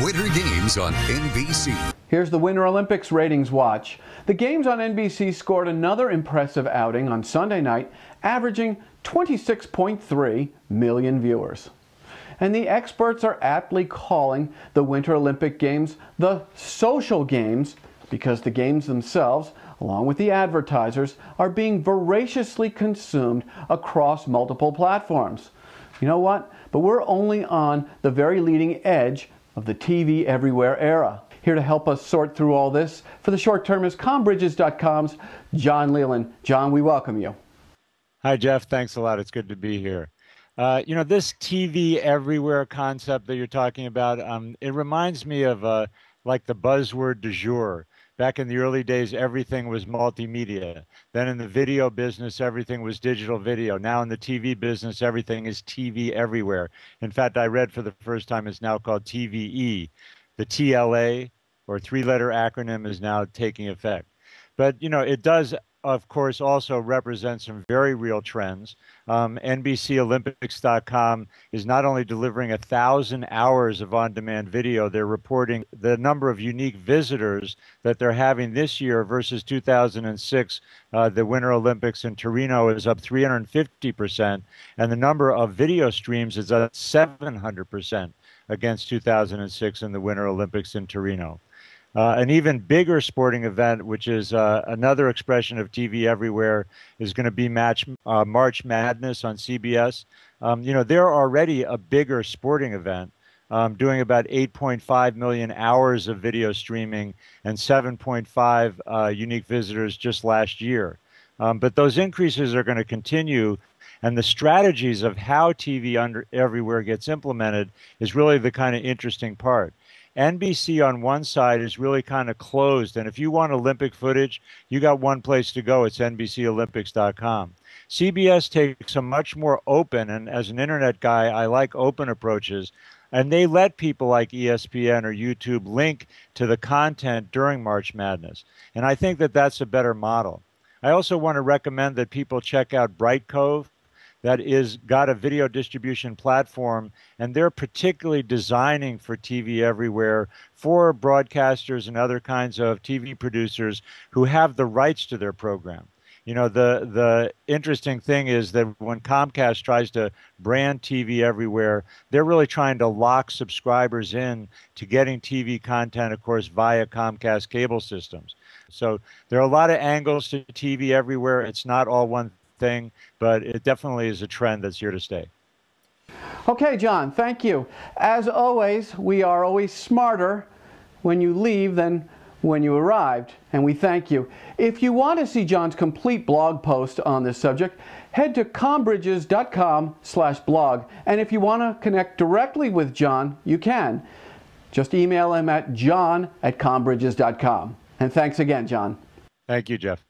Winter Games on NBC. Here's the Winter Olympics ratings watch. The games on NBC scored another impressive outing on Sunday night, averaging 26.3 million viewers. And the experts are aptly calling the Winter Olympic Games the social games because the games themselves, along with the advertisers, are being voraciously consumed across multiple platforms. You know what? But we're only on the very leading edge of the TV everywhere era. Here to help us sort through all this for the short term is CombRidges.com's Jon Leland. Jon, we welcome you. Hi, Jeff. Thanks a lot. It's good to be here. This TV everywhere concept that you're talking about, it reminds me of like the buzzword du jour. Back in the early days, everything was multimedia. Then in the video business, everything was digital video. Now in the TV business, everything is TV everywhere. In fact, I read for the first time it's now called TVE. The TLA, or three-letter acronym, is now taking effect. But, it does, of course, also represent some very real trends. NBCOlympics.com is not only delivering 1,000 hours of on-demand video, they're reporting the number of unique visitors that they're having this year versus 2006. The Winter Olympics in Torino is up 350%, and the number of video streams is up 700% against 2006 in the Winter Olympics in Torino. An even bigger sporting event, which is another expression of TV everywhere, is going to be March Madness on CBS. They're already a bigger sporting event, doing about 8.5 million hours of video streaming and 7.5 unique visitors just last year. But those increases are going to continue, and the strategies of how TV everywhere gets implemented is really the kind of interesting part. NBC on one side is really kind of closed, and if you want Olympic footage, you got one place to go. It's NBCOlympics.com. CBS takes a much more open, and as an internet guy, I like open approaches, and they let people like ESPN or YouTube link to the content during March Madness. And I think that that's a better model. I also want to recommend that people check out Brightcove. That is got a video distribution platform, and they're particularly designing for TV everywhere for broadcasters and other kinds of TV producers who have the rights to their program. The interesting thing is that when Comcast tries to brand TV everywhere, they're really trying to lock subscribers in to getting TV content, of course, via Comcast cable systems. So there are a lot of angles to TV everywhere. It's not all one thing, but it definitely is a trend that's here to stay. Okay, Jon, thank you. As always, we are always smarter when you leave than when you arrived, and we thank you. If you want to see Jon's complete blog post on this subject, head to combridges.com/blog, and if you want to connect directly with Jon, you can. Just email him at jon@combridges.com. And thanks again, Jon. Thank you, Jeff.